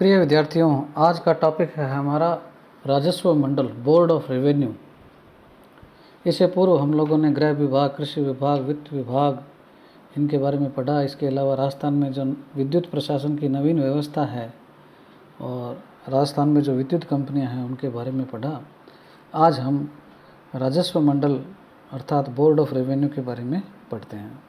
प्रिय विद्यार्थियों, आज का टॉपिक है हमारा राजस्व मंडल, बोर्ड ऑफ रेवेन्यू। इससे पूर्व हम लोगों ने गृह विभाग, कृषि विभाग, वित्त विभाग इनके बारे में पढ़ा। इसके अलावा राजस्थान में जो विद्युत प्रशासन की नवीन व्यवस्था है और राजस्थान में जो विद्युत कंपनियां हैं उनके बारे में पढ़ा। आज हम राजस्व मंडल अर्थात बोर्ड ऑफ रेवेन्यू के बारे में पढ़ते हैं।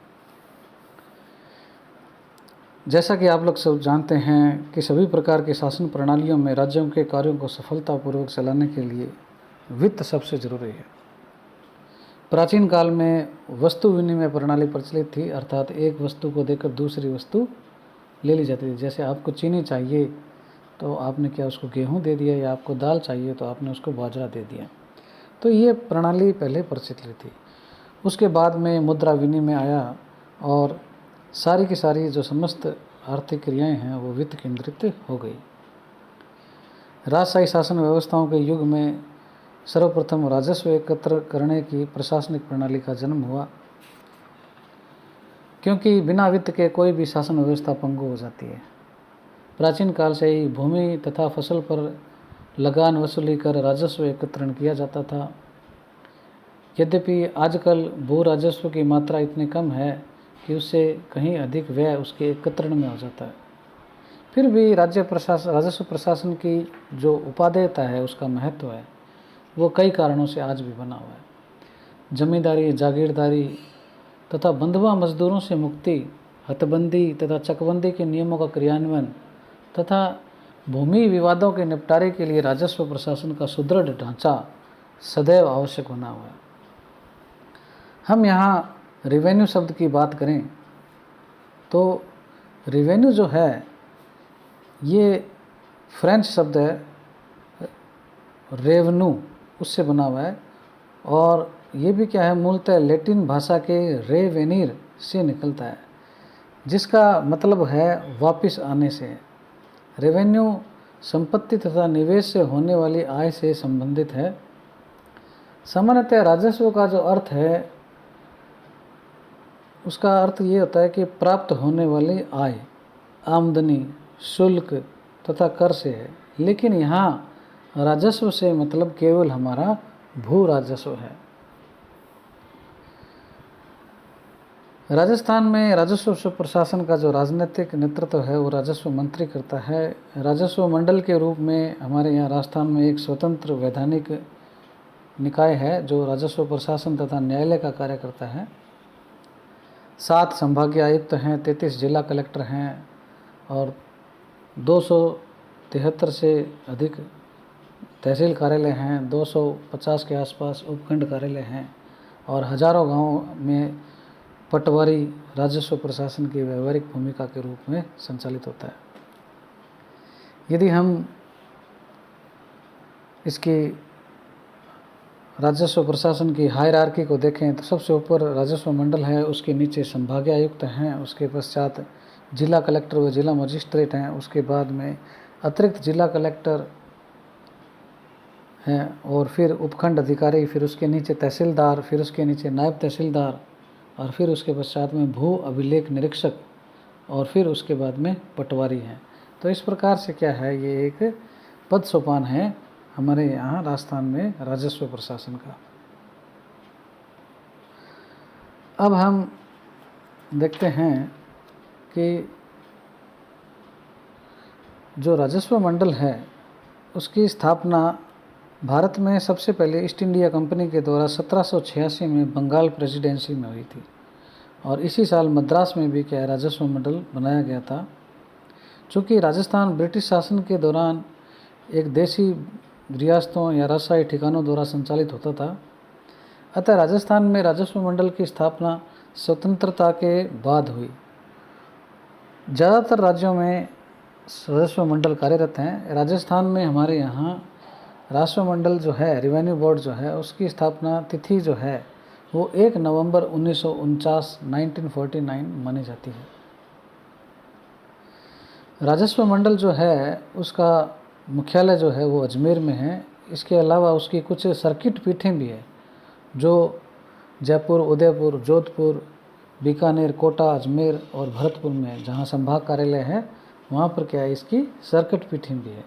जैसा कि आप लोग सब जानते हैं कि सभी प्रकार की शासन प्रणालियों में राज्यों के कार्यों को सफलतापूर्वक चलाने के लिए वित्त सबसे जरूरी है। प्राचीन काल में वस्तु विनिमय प्रणाली प्रचलित थी, अर्थात एक वस्तु को देकर दूसरी वस्तु ले ली जाती थी। जैसे आपको चीनी चाहिए तो आपने क्या उसको गेहूं दे दिया, या आपको दाल चाहिए तो आपने उसको बाजरा दे दिया। तो ये प्रणाली पहले प्रचलित थी। उसके बाद में मुद्रा विनिमय आया और सारी की सारी जो समस्त आर्थिक क्रियाएं हैं वो वित्त केंद्रित हो गई। राजशाही शासन व्यवस्थाओं के युग में सर्वप्रथम राजस्व एकत्र करने की प्रशासनिक प्रणाली का जन्म हुआ, क्योंकि बिना वित्त के कोई भी शासन व्यवस्था पंगु हो जाती है। प्राचीन काल से ही भूमि तथा फसल पर लगान वसूली कर राजस्व एकत्रण किया जाता था। यद्यपि आजकल भू राजस्व की मात्रा इतनी कम है कि उससे कहीं अधिक व्यय उसके एकत्रण में हो जाता है। फिर भी राजस्व प्रशासन की जो उपादेयता है, उसका महत्व है, वो कई कारणों से आज भी बना हुआ है। जमींदारी, जागीरदारी तथा बंधुआ मजदूरों से मुक्ति, हथबंदी तथा चकबंदी के नियमों का क्रियान्वयन तथा भूमि विवादों के निपटारे के लिए राजस्व प्रशासन का सुदृढ़ ढांचा सदैव आवश्यक बना हुआ है। हम यहाँ रेवेन्यू शब्द की बात करें तो रेवेन्यू जो है ये फ्रेंच शब्द है, रेवन्यू, उससे बना हुआ है। और ये भी क्या है, मूलतः लैटिन भाषा के रे वेनिर से निकलता है, जिसका मतलब है वापस आने से। रेवेन्यू संपत्ति तथा निवेश से होने वाली आय से संबंधित है। सामान्यतः राजस्व का जो अर्थ है उसका अर्थ ये होता है कि प्राप्त होने वाली आय, आमदनी, शुल्क तथा कर से है। लेकिन यहाँ राजस्व से मतलब केवल हमारा भू राजस्व है। राजस्थान में राजस्व प्रशासन का जो राजनीतिक नेतृत्व है वो राजस्व मंत्री करता है। राजस्व मंडल के रूप में हमारे यहाँ राजस्थान में एक स्वतंत्र वैधानिक निकाय है जो राजस्व प्रशासन तथा न्यायालय का कार्य करता है। 7 संभागीय आयुक्त हैं, 33 जिला कलेक्टर हैं और 273 से अधिक तहसील कार्यालय हैं, 250 के आसपास उपखंड कार्यालय हैं और हजारों गांवों में पटवारी राजस्व प्रशासन की व्यवहारिक भूमिका के रूप में संचालित होता है। यदि हम इसकी राजस्व प्रशासन की हायरार्की को देखें तो सबसे ऊपर राजस्व मंडल है, उसके नीचे संभागीय आयुक्त हैं, उसके पश्चात जिला कलेक्टर व जिला मजिस्ट्रेट हैं, उसके बाद में अतिरिक्त जिला कलेक्टर हैं और फिर उपखंड अधिकारी, फिर उसके नीचे तहसीलदार, फिर उसके नीचे नायब तहसीलदार और फिर उसके पश्चात में भू अभिलेख निरीक्षक और फिर उसके बाद में पटवारी हैं। तो इस प्रकार से क्या है, ये एक पद सोपान है हमारे यहाँ राजस्थान में राजस्व प्रशासन का। अब हम देखते हैं कि जो राजस्व मंडल है उसकी स्थापना भारत में सबसे पहले ईस्ट इंडिया कंपनी के द्वारा 1786 में बंगाल प्रेसिडेंसी में हुई थी और इसी साल मद्रास में भी क्या राजस्व मंडल बनाया गया था। चूँकि राजस्थान ब्रिटिश शासन के दौरान एक देशी रियासतों या राजशाही ठिकानों द्वारा संचालित होता था, अतः राजस्थान में राजस्व मंडल की स्थापना स्वतंत्रता के बाद हुई। ज़्यादातर राज्यों में राजस्व मंडल कार्यरत हैं। राजस्थान में हमारे यहाँ राजस्व मंडल जो है, रेवेन्यू बोर्ड जो है, उसकी स्थापना तिथि जो है वो 1 नवंबर 1949 मानी जाती है। राजस्व मंडल जो है उसका मुख्यालय जो है वो अजमेर में है। इसके अलावा उसकी कुछ सर्किट पीठें भी हैं जो जयपुर, उदयपुर, जोधपुर, बीकानेर, कोटा, अजमेर और भरतपुर में, जहाँ संभाग कार्यालय है वहाँ पर क्या है, इसकी सर्किट पीठिंग भी है।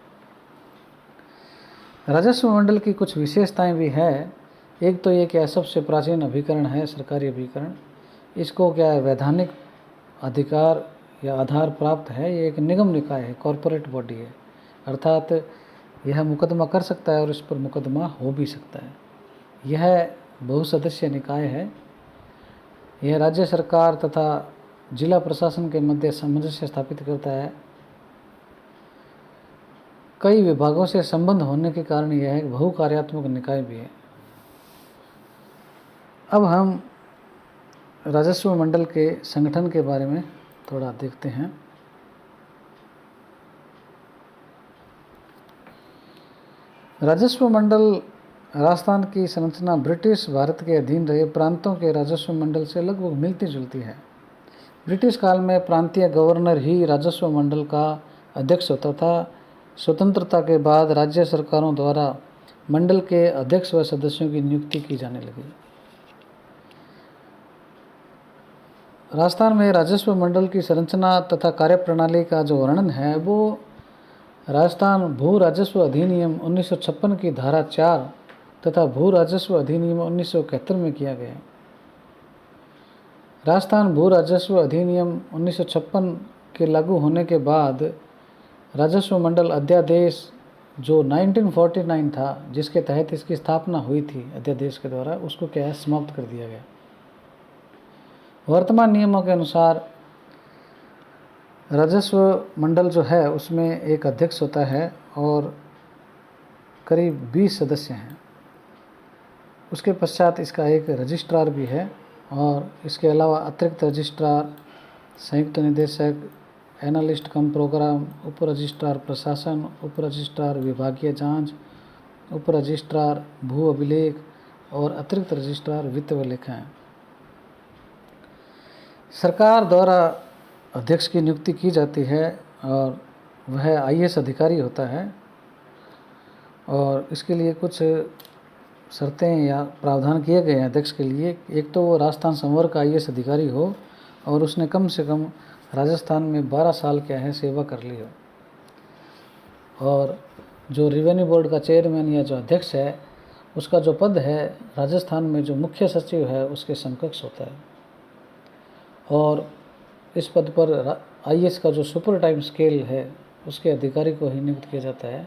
राजस्व मंडल की कुछ विशेषताएं भी है। एक तो ये क्या है, सबसे प्राचीन अभिकरण है, सरकारी अभिकरण। इसको क्या है, वैधानिक अधिकार या आधार प्राप्त है। ये एक निगम निकाय है, कॉरपोरेट बॉडी है, अर्थात यह मुकदमा कर सकता है और इस पर मुकदमा हो भी सकता है। यह बहुसदस्यीय निकाय है। यह राज्य सरकार तथा जिला प्रशासन के मध्य सामंजस्य स्थापित करता है। कई विभागों से संबंध होने के कारण यह एक बहुकार्यात्मक निकाय भी है। अब हम राजस्व मंडल के संगठन के बारे में थोड़ा देखते हैं। राजस्व मंडल राजस्थान की संरचना ब्रिटिश भारत के अधीन रहे प्रांतों के राजस्व मंडल से लगभग मिलती जुलती है। ब्रिटिश काल में प्रांतीय गवर्नर ही राजस्व मंडल का अध्यक्ष होता था। स्वतंत्रता के बाद राज्य सरकारों द्वारा मंडल के अध्यक्ष व सदस्यों की नियुक्ति की जाने लगी। राजस्थान में राजस्व मंडल की संरचना तथा कार्यप्रणाली का जो वर्णन है वो राजस्थान भू राजस्व अधिनियम 1956 की धारा 4 तथा भू राजस्व अधिनियम 1971 में किया गया है। राजस्थान भू राजस्व अधिनियम 1956 के लागू होने के बाद राजस्व मंडल अध्यादेश जो 1949 था, जिसके तहत इसकी स्थापना हुई थी अध्यादेश के द्वारा, उसको क्या है, समाप्त कर दिया गया। वर्तमान नियमों के अनुसार राजस्व मंडल जो है उसमें एक अध्यक्ष होता है और करीब 20 सदस्य हैं। उसके पश्चात इसका एक रजिस्ट्रार भी है और इसके अलावा अतिरिक्त रजिस्ट्रार, संयुक्त निदेशक, एनालिस्ट कम प्रोग्राम, उप रजिस्ट्रार प्रशासन, उप रजिस्ट्रार विभागीय जांच, उप रजिस्ट्रार भू अभिलेख और अतिरिक्त रजिस्ट्रार वित्त व लेखा हैं। सरकार द्वारा अध्यक्ष की नियुक्ति की जाती है और वह आईएएस अधिकारी होता है और इसके लिए कुछ शर्तें या प्रावधान किए गए हैं अध्यक्ष के लिए। एक तो वो राजस्थान संवर्ग का आईएएस अधिकारी हो और उसने कम से कम राजस्थान में 12 साल क्या है सेवा कर ली हो, और जो रेवेन्यू बोर्ड का चेयरमैन या जो अध्यक्ष है उसका जो पद है राजस्थान में जो मुख्य सचिव है उसके समकक्ष होता है। और इस पद पर आईएएस का जो सुपर टाइम स्केल है उसके अधिकारी को ही नियुक्त किया जाता है।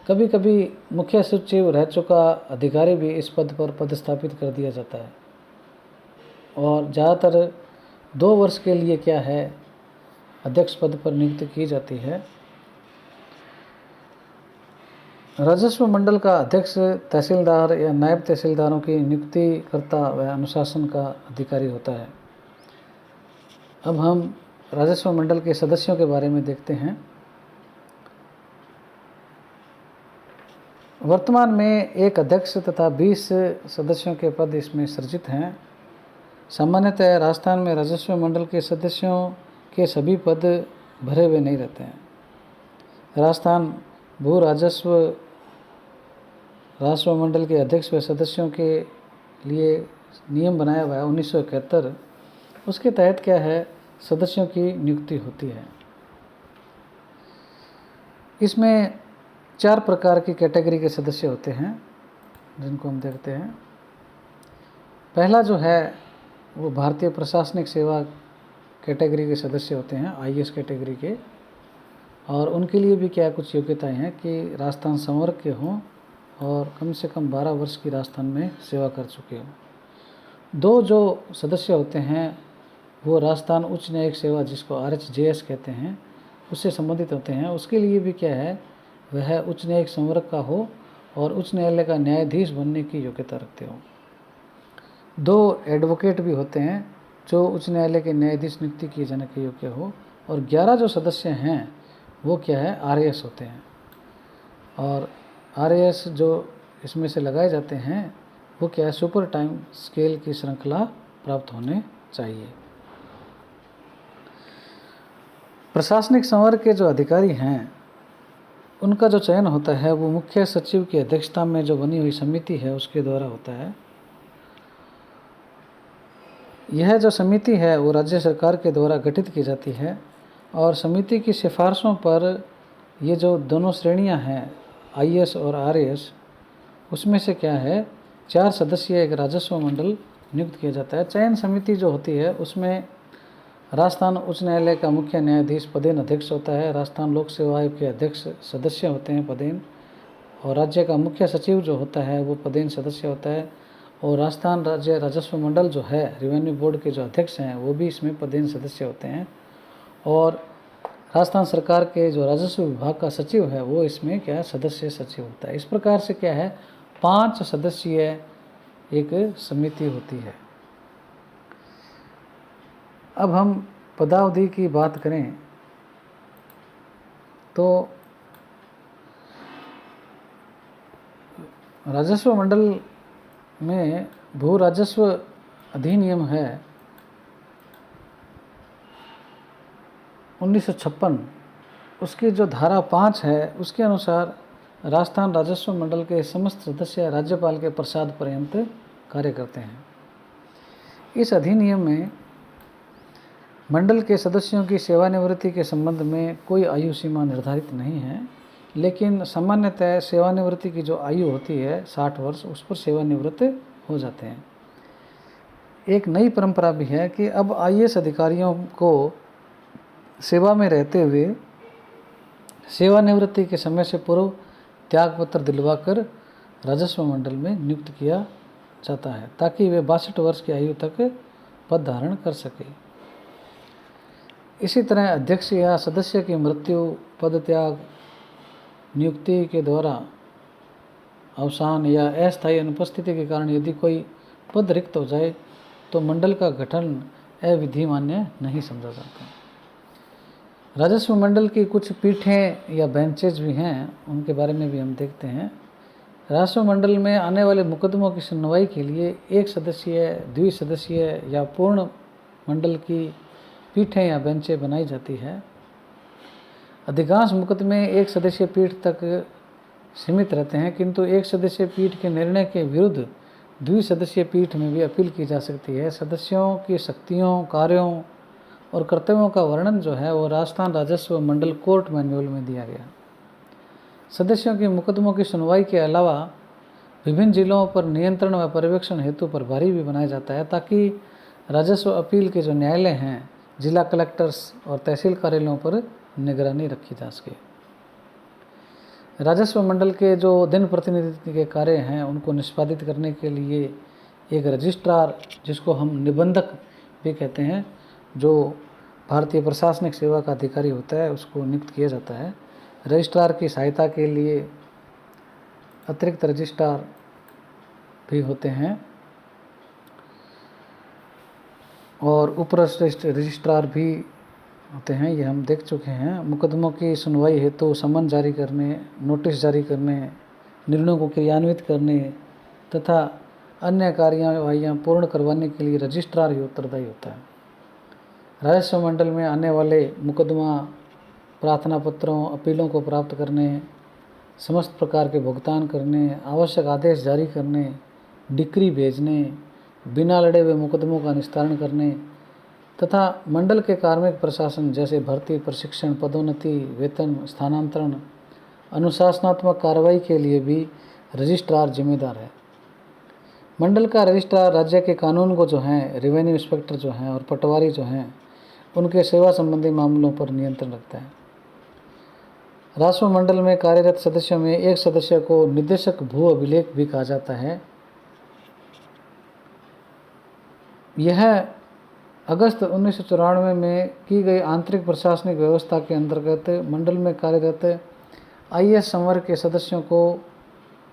कभी कभी मुख्य सचिव रह चुका अधिकारी भी इस पद पर पदस्थापित कर दिया जाता है और ज़्यादातर 2 वर्ष के लिए क्या है अध्यक्ष पद पर नियुक्ति की जाती है। राजस्व मंडल का अध्यक्ष तहसीलदार या नायब तहसीलदारों की नियुक्ति करता व अनुशासन का अधिकारी होता है। अब हम राजस्व मंडल के सदस्यों के बारे में देखते हैं। वर्तमान में एक अध्यक्ष तथा 20 सदस्यों के पद इसमें सृजित हैं। सामान्यतः राजस्थान में राजस्व मंडल के सदस्यों के सभी पद भरे हुए नहीं रहते हैं। राजस्थान भू राजस्व मंडल के अध्यक्ष व सदस्यों के लिए नियम बनाया हुआ है 1971। उसके तहत क्या है, सदस्यों की नियुक्ति होती है। इसमें 4 प्रकार की कैटेगरी के सदस्य होते हैं जिनको हम देखते हैं। पहला जो है वो भारतीय प्रशासनिक सेवा कैटेगरी के सदस्य होते हैं, आईएएस कैटेगरी के, और उनके लिए भी क्या कुछ योग्यताएं हैं कि राजस्थान संवर्ग के हों और कम से कम 12 वर्ष की राजस्थान में सेवा कर चुके हों। 2 जो सदस्य होते हैं वो राजस्थान उच्च न्यायिक सेवा, जिसको RHJS कहते हैं, उससे संबंधित होते हैं। उसके लिए भी क्या है, वह उच्च न्यायिक संवर्ग का हो और उच्च न्यायालय का न्यायाधीश बनने की योग्यता रखते हो। 2 एडवोकेट भी होते हैं जो उच्च न्यायालय के न्यायाधीश नियुक्ति किए जाने के योग्य हो। और 11 जो सदस्य हैं वो क्या है, RAS होते हैं। और RAS जो इसमें से लगाए जाते हैं वो क्या है, सुपर टाइम स्केल की श्रृंखला प्राप्त होने चाहिए। प्रशासनिक संवर्ग के जो अधिकारी हैं उनका जो चयन होता है वो मुख्य सचिव की अध्यक्षता में जो बनी हुई समिति है उसके द्वारा होता है। यह जो समिति है वो राज्य सरकार के द्वारा गठित की जाती है और समिति की सिफारिशों पर ये जो दोनों श्रेणियां हैं IAS और RAS, उसमें से क्या है 4 सदस्यीय एक राजस्व मंडल नियुक्त किया जाता है। चयन समिति जो होती है उसमें राजस्थान उच्च न्यायालय का मुख्य न्यायाधीश पदेन अध्यक्ष होता है, राजस्थान लोक सेवा आयोग के अध्यक्ष सदस्य होते हैं पदेन, और राज्य का मुख्य सचिव जो होता है वो पदेन सदस्य होता है, और राजस्थान राज्य राजस्व मंडल जो है रेवेन्यू बोर्ड के जो अध्यक्ष हैं वो भी इसमें पदेन सदस्य होते हैं, और राजस्थान सरकार के जो राजस्व विभाग का सचिव है वो इसमें क्या है सदस्य सचिव होता है। इस प्रकार से क्या है 5 सदस्यीय एक समिति होती है। अब हम पदावधि की बात करें तो राजस्व मंडल में भू राजस्व अधिनियम है 1956, उसकी जो धारा 5 है उसके अनुसार राजस्थान राजस्व मंडल के समस्त सदस्य राज्यपाल के प्रसाद पर्यंत कार्य करते हैं। इस अधिनियम में मंडल के सदस्यों की सेवानिवृत्ति के संबंध में कोई आयु सीमा निर्धारित नहीं है, लेकिन सामान्यतः सेवानिवृत्ति की जो आयु होती है 60 वर्ष, उस पर सेवानिवृत्त हो जाते हैं। एक नई परंपरा भी है कि अब IAS अधिकारियों को सेवा में रहते हुए सेवानिवृत्ति के समय से पूर्व त्यागपत्र दिलवाकर राजस्व मंडल में नियुक्त किया जाता है ताकि वे 62 वर्ष की आयु तक पद धारण कर सके। इसी तरह अध्यक्ष या सदस्य की मृत्यु, पद त्याग, नियुक्ति के द्वारा अवसान या अस्थायी अनुपस्थिति के कारण यदि कोई पद रिक्त हो जाए तो मंडल का गठन अविधि मान्य नहीं समझा जाता। राजस्व मंडल की कुछ पीठें या बेंचेज भी हैं, उनके बारे में भी हम देखते हैं। राजस्व मंडल में आने वाले मुकदमों की सुनवाई के लिए 1 सदस्यीय, द्विसदस्यीय या पूर्ण मंडल की पीठें या बेंचें बनाई जाती है। अधिकांश मुकदमे 1 सदस्यीय पीठ तक सीमित रहते हैं, किंतु 1 सदस्यीय पीठ के निर्णय के विरुद्ध द्विसदस्यीय पीठ में भी अपील की जा सकती है। सदस्यों की शक्तियों, कार्यों और कर्तव्यों का वर्णन जो है वो राजस्थान राजस्व मंडल कोर्ट मैनुअल में दिया गया। सदस्यों की मुकदमों की सुनवाई के अलावा विभिन्न जिलों पर नियंत्रण व पर्यवेक्षण हेतु प्रभारी भी बनाया जाता है ताकि राजस्व अपील के जो न्यायालय हैं, जिला कलेक्टर्स और तहसील कार्यालयों पर निगरानी रखी जा सके। राजस्व मंडल के जो दिन प्रतिनिधित्व के कार्य हैं उनको निष्पादित करने के लिए एक रजिस्ट्रार, जिसको हम निबंधक भी कहते हैं, जो भारतीय प्रशासनिक सेवा का अधिकारी होता है, उसको नियुक्त किया जाता है। रजिस्ट्रार की सहायता के लिए अतिरिक्त रजिस्ट्रार भी होते हैं और उप रजिस्ट्रार भी होते हैं, ये हम देख चुके हैं। मुकदमों की सुनवाई हेतु समन जारी करने, नोटिस जारी करने, निर्णयों को क्रियान्वित करने तथा अन्य कार्यवाहियाँ पूर्ण करवाने के लिए रजिस्ट्रार ही उत्तरदायी होता है। राजस्व मंडल में आने वाले मुकदमा, प्रार्थना पत्रों, अपीलों को प्राप्त करने, समस्त प्रकार के भुगतान करने, आवश्यक आदेश जारी करने, डिक्री भेजने, बिना लड़े हुए मुकदमों का निस्तारण करने तथा मंडल के कार्मिक प्रशासन जैसे भर्ती, प्रशिक्षण, पदोन्नति, वेतन, स्थानांतरण, अनुशासनात्मक कार्रवाई के लिए भी रजिस्ट्रार जिम्मेदार है। मंडल का रजिस्ट्रार राज्य के कानून को जो हैं, रेवेन्यू इंस्पेक्टर जो हैं और पटवारी जो हैं, उनके सेवा संबंधी मामलों पर नियंत्रण रखता है। राजस्व मंडल में कार्यरत सदस्यों में 1 सदस्य को निदेशक भू अभिलेख भी कहा जाता है। यह अगस्त 1994 में की गई आंतरिक प्रशासनिक व्यवस्था के अंतर्गत मंडल में कार्यरत IAS संवर्ग के सदस्यों को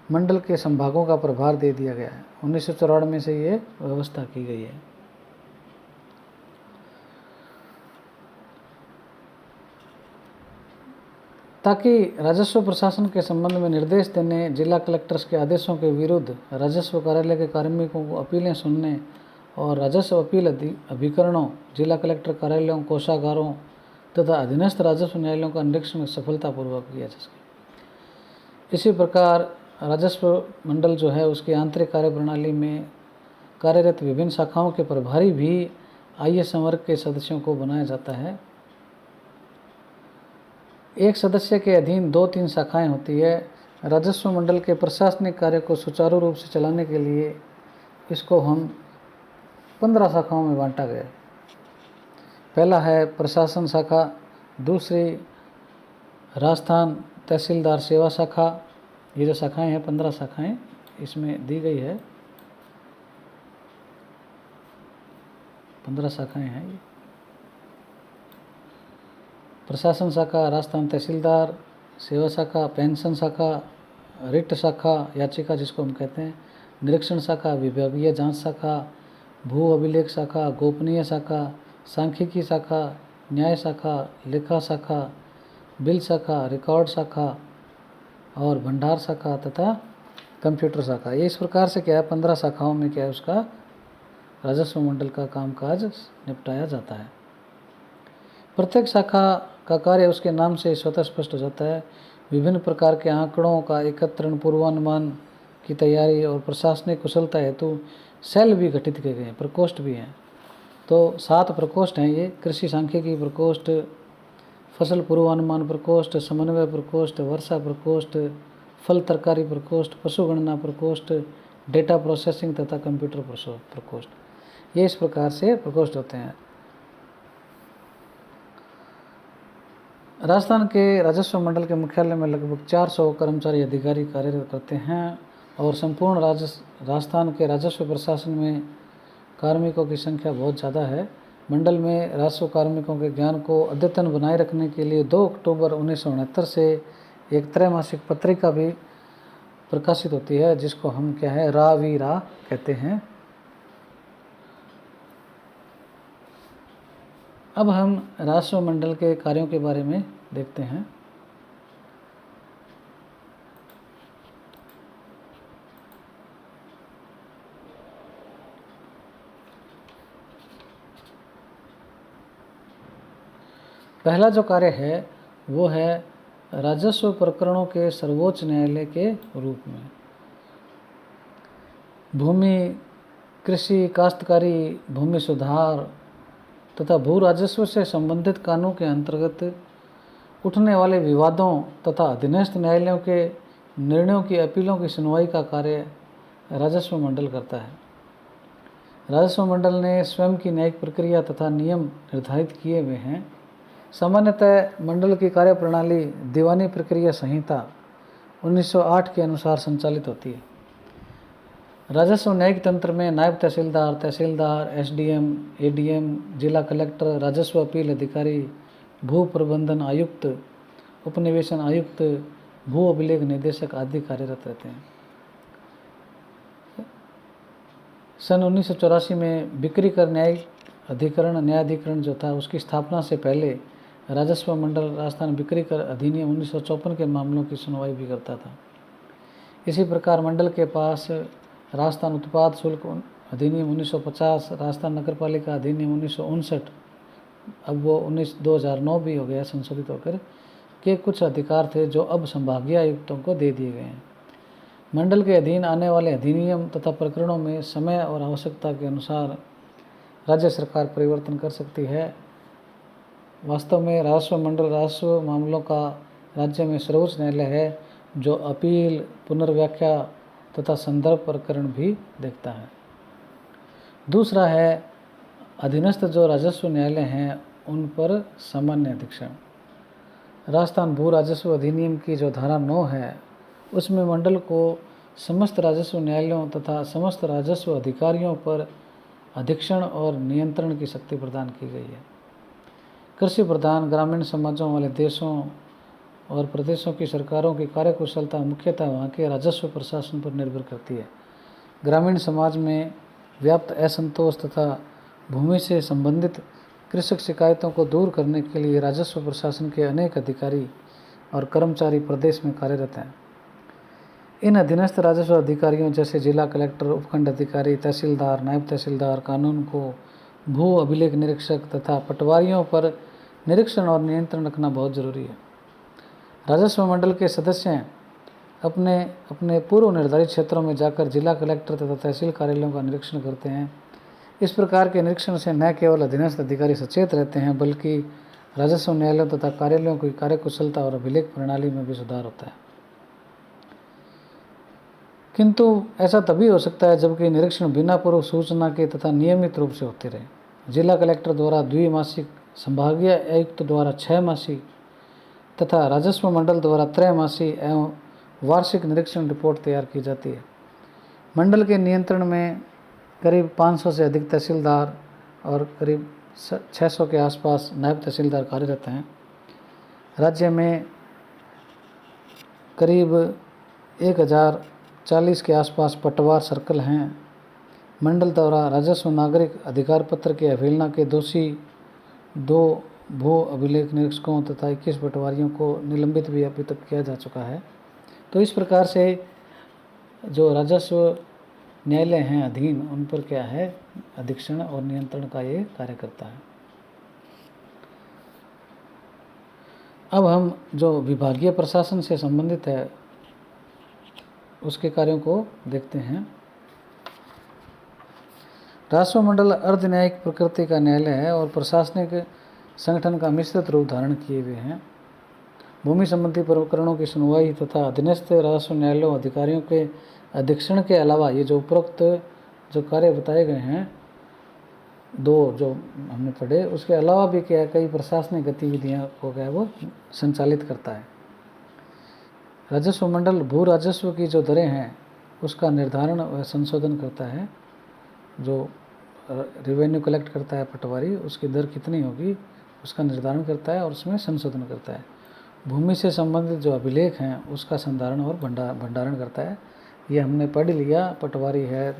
मंडल के संभागों का प्रभार दे दिया गया है। 1994 में से ये व्यवस्था की गई है। ताकि राजस्व प्रशासन के संबंध में निर्देश देने, जिला कलेक्टर्स के आदेशों के विरुद्ध राजस्व कार्यालय के कार्मिकों को अपीलें सुनने और राजस्व अपील अभिकरणों, जिला कलेक्टर कार्यालयों, कोषागारों तथा अधीनस्थ राजस्व न्यायालयों का निरीक्षण सफलतापूर्वक किया जा सके। इसी प्रकार राजस्व मंडल जो है उसकी आंतरिक कार्यप्रणाली में कार्यरत विभिन्न शाखाओं के प्रभारी भी IAS वर्ग के सदस्यों को बनाया जाता है। एक सदस्य के अधीन 2-3 शाखाएं होती है। राजस्व मंडल के प्रशासनिक कार्य को सुचारू रूप से चलाने के लिए इसको हम 15 शाखाओं में बांटा गया। पहला है प्रशासन शाखा, दूसरी राजस्थान तहसीलदार सेवा शाखा। ये जो शाखाएं हैं 15 शाखाएं इसमें दी गई है, 15 शाखाएं हैं ये। प्रशासन शाखा, राजस्थान तहसीलदार सेवा शाखा, पेंशन शाखा, रिट शाखा याचिका जिसको हम कहते हैं, निरीक्षण शाखा, विभागीय जांच शाखा, भू अभिलेख शाखा, गोपनीय शाखा, सांख्यिकी शाखा, न्याय शाखा, लेखा शाखा, बिल शाखा, रिकॉर्ड शाखा और भंडार शाखा तथा कंप्यूटर शाखा। ये इस प्रकार से क्या है 15 शाखाओं में क्या है उसका राजस्व मंडल का कामकाज निपटाया जाता है। प्रत्येक शाखा का कार्य उसके नाम से स्वतः स्पष्ट हो जाता है। विभिन्न प्रकार के आंकड़ों का एकत्रण, पूर्वानुमान की तैयारी और प्रशासनिक कुशलता हेतु सेल भी गठित किए गए हैं, प्रकोष्ठ भी हैं। तो 7 प्रकोष्ठ हैं ये। कृषि सांख्यिकी प्रकोष्ठ, फसल पूर्वानुमान प्रकोष्ठ, समन्वय प्रकोष्ठ, वर्षा प्रकोष्ठ, फल तरकारी प्रकोष्ठ, पशु गणना प्रकोष्ठ, डेटा प्रोसेसिंग तथा कंप्यूटर प्रकोष्ठ। ये इस प्रकार से प्रकोष्ठ होते हैं। राजस्थान के राजस्व मंडल के मुख्यालय में लगभग 400 कर्मचारी अधिकारी कार्यरत करते हैं और संपूर्ण राजस्थान के राजस्व प्रशासन में कार्मिकों की संख्या बहुत ज़्यादा है। मंडल में राजस्व कार्मिकों के ज्ञान को अद्यतन बनाए रखने के लिए 2 अक्टूबर 1969 से एक त्रैमासिक पत्रिका भी प्रकाशित होती है जिसको हम क्या है रा कहते हैं। अब हम राजस्व मंडल के कार्यों के बारे में देखते हैं। पहला जो कार्य है वो है राजस्व प्रकरणों के सर्वोच्च न्यायालय के रूप में भूमि, कृषि, काश्तकारी, भूमि सुधार तथा भू राजस्व से संबंधित कानून के अंतर्गत उठने वाले विवादों तथा अधीनस्थ न्यायालयों के निर्णयों की अपीलों की सुनवाई का कार्य राजस्व मंडल करता है। राजस्व मंडल ने स्वयं की न्यायिक प्रक्रिया तथा नियम निर्धारित किए हुए हैं। सामान्यतः मंडल की कार्यप्रणाली दीवानी प्रक्रिया संहिता 1908 के अनुसार संचालित होती है। राजस्व न्यायिक तंत्र में नायब तहसीलदार, तहसीलदार, SDM, ADM, जिला कलेक्टर, राजस्व अपील अधिकारी, भू प्रबंधन आयुक्त, उपनिवेशन आयुक्त, भू अभिलेख निदेशक आदि कार्यरत रहते हैं। सन 1984 में बिक्री कर न्यायाधिकरण जो था उसकी स्थापना से पहले राजस्व मंडल राजस्थान बिक्री कर अधिनियम 1954 के मामलों की सुनवाई भी करता था। इसी प्रकार मंडल के पास राजस्थान उत्पाद शुल्क अधिनियम 1950, राजस्थान नगरपालिका अधिनियम 1959, अब वो 2009 भी हो गया संशोधित होकर, के कुछ अधिकार थे जो अब संभागीय आयुक्तों को दे दिए गए हैं। मंडल के अधीन आने वाले अधिनियम तथा प्रकरणों में समय और आवश्यकता के अनुसार राज्य सरकार परिवर्तन कर सकती है। वास्तव में राजस्व मंडल राजस्व मामलों का राज्य में सर्वोच्च न्यायालय है जो अपील, पुनर्व्याख्या तथा संदर्भ प्रकरण भी देखता है। दूसरा है अधीनस्थ जो राजस्व न्यायालय हैं उन पर सामान्य अधीक्षण। राजस्थान भू राजस्व अधिनियम की जो धारा 9 है उसमें मंडल को समस्त राजस्व न्यायालयों तथा समस्त राजस्व अधिकारियों पर अधीक्षण और नियंत्रण की शक्ति प्रदान की गई है। कृषि प्रधान ग्रामीण समाजों वाले देशों और प्रदेशों की सरकारों की कार्यकुशलता मुख्यतः वहाँ के राजस्व प्रशासन पर निर्भर करती है। ग्रामीण समाज में व्याप्त असंतोष तथा भूमि से संबंधित कृषक शिकायतों को दूर करने के लिए राजस्व प्रशासन के अनेक अधिकारी और कर्मचारी प्रदेश में कार्यरत हैं। इन अधीनस्थ राजस्व अधिकारियों जैसे जिला कलेक्टर, उपखंड अधिकारी, तहसीलदार, नायब तहसीलदार, कानून को, भू अभिलेख निरीक्षक तथा पटवारियों पर निरीक्षण और नियंत्रण रखना बहुत जरूरी है। राजस्व मंडल के सदस्य अपने अपने पूर्व निर्धारित क्षेत्रों में जाकर जिला कलेक्टर तथा तहसील कार्यालयों का निरीक्षण करते हैं। इस प्रकार के निरीक्षण से न केवल अधीनस्थ अधिकारी सचेत रहते हैं बल्कि राजस्व न्यायालयों तथा कार्यालयों की कार्यकुशलता और अभिलेख प्रणाली में भी सुधार होता है। किंतु ऐसा तभी हो सकता है जबकि निरीक्षण बिना पूर्व सूचना के तथा नियमित रूप से होते रहे। जिला कलेक्टर द्वारा द्विमासिक, संभागीय आयुक्त द्वारा 6 मासिक तथा राजस्व मंडल द्वारा त्रैमासिक एवं वार्षिक निरीक्षण रिपोर्ट तैयार की जाती है। मंडल के नियंत्रण में करीब 500 से अधिक तहसीलदार और करीब 600 के आसपास नायब तहसीलदार कार्यरत हैं। राज्य में करीब 1040 के आसपास पटवार सर्कल हैं। मंडल द्वारा राजस्व नागरिक अधिकार पत्र की अवहेलना के दोषी 2 भू अभिलेख निरीक्षकों तथा 21 पटवारियों को निलंबित भी अभी तक किया जा चुका है। तो इस प्रकार से जो राजस्व न्यायालय हैं अधीन, उन पर क्या है, अधीक्षण और नियंत्रण का ये कार्य करता है। अब हम जो विभागीय प्रशासन से संबंधित है उसके कार्यों को देखते हैं। राजस्व मंडल अर्ध न्यायिक प्रकृति का न्यायालय है और प्रशासनिक संगठन का मिश्रित रूप धारण किए हुए हैं। भूमि संबंधी प्रकरणों की सुनवाई तथा अधीनस्थ राजस्व न्यायालयों अधिकारियों के अधीक्षण के अलावा ये जो उपरोक्त जो कार्य बताए गए हैं, 2 जो हमने पढ़े, उसके अलावा भी क्या कई प्रशासनिक गतिविधियां को क्या वो संचालित करता है। राजस्व मंडल भू राजस्व की जो दरें हैं उसका निर्धारण व संशोधन करता है। जो रेवेन्यू कलेक्ट करता है पटवारी, उसकी दर कितनी होगी उसका निर्धारण करता है और उसमें संशोधन करता है। भूमि से संबंधित जो अभिलेख हैं उसका संधारण और भंडारण करता है। ये हमने पढ़ लिया। पटवारी है,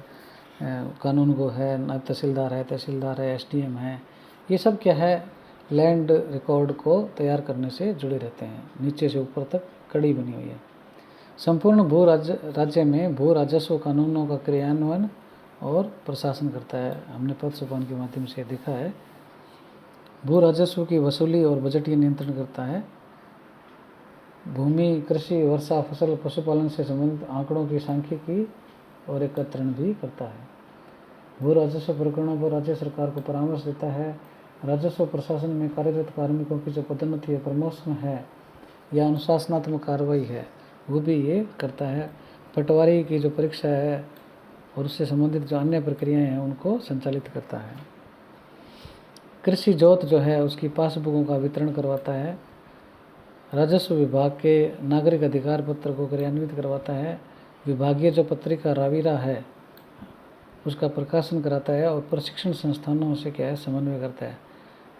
कानूनगो है, नायब तहसीलदार है, एसडीएम है, ये सब क्या है, लैंड रिकॉर्ड को तैयार करने से जुड़े रहते हैं। नीचे से ऊपर तक कड़ी बनी हुई है। संपूर्ण राज्य में भू राजस्व कानूनों का क्रियान्वयन और प्रशासन करता है। हमने पद सोपान के माध्यम से देखा है। भू राजस्व की वसूली और बजटीय नियंत्रण करता है। भूमि, कृषि, वर्षा, फसल, पशुपालन से संबंधित आंकड़ों की सांख्यिकी और एकत्रण भी करता है। भू राजस्व प्रकरणों पर राज्य सरकार को परामर्श देता है। राजस्व प्रशासन में कार्यरत कार्मिकों की जो पदोन्नति है, प्रमोशन है या अनुशासनात्मक कार्रवाई है, वो भी ये करता है। पटवारी की जो परीक्षा है और उससे संबंधित जो अन्य प्रक्रियाएं हैं उनको संचालित करता है। कृषि जोत जो है उसकी पासबुकों का वितरण करवाता है। राजस्व विभाग के नागरिक अधिकार पत्र को क्रियान्वित करवाता है। विभागीय जो पत्रिका रावीरा है उसका प्रकाशन कराता है और प्रशिक्षण संस्थानों से क्या है, समन्वय करता है।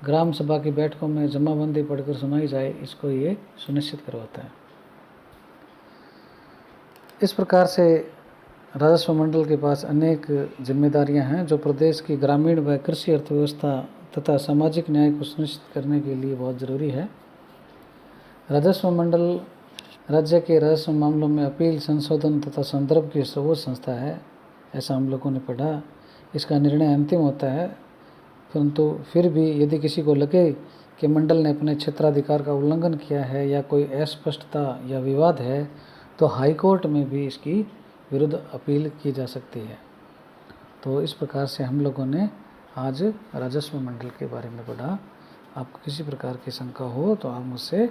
ग्राम सभा की बैठकों में जमाबंदी पढ़कर सुनाई जाए, इसको ये सुनिश्चित करवाता है। इस प्रकार से राजस्व मंडल के पास अनेक जिम्मेदारियां हैं जो प्रदेश की ग्रामीण व कृषि अर्थव्यवस्था तथा सामाजिक न्याय को सुनिश्चित करने के लिए बहुत ज़रूरी है। राजस्व मंडल राज्य के राजस्व मामलों में अपील, संशोधन तथा संदर्भ की सर्वोच्च संस्था है, ऐसा हम लोगों ने पढ़ा। इसका निर्णय अंतिम होता है, परंतु फिर भी यदि किसी को लगे कि मंडल ने अपने क्षेत्राधिकार का उल्लंघन किया है या कोई अस्पष्टता या विवाद है तो हाई कोर्ट में भी इसकी विरुद्ध अपील की जा सकती है। तो इस प्रकार से हम लोगों ने आज राजस्व मंडल के बारे में पढ़ा। आपको किसी प्रकार की शंका हो तो आप मुझसे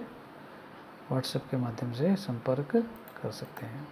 व्हाट्सएप के माध्यम से संपर्क कर सकते हैं।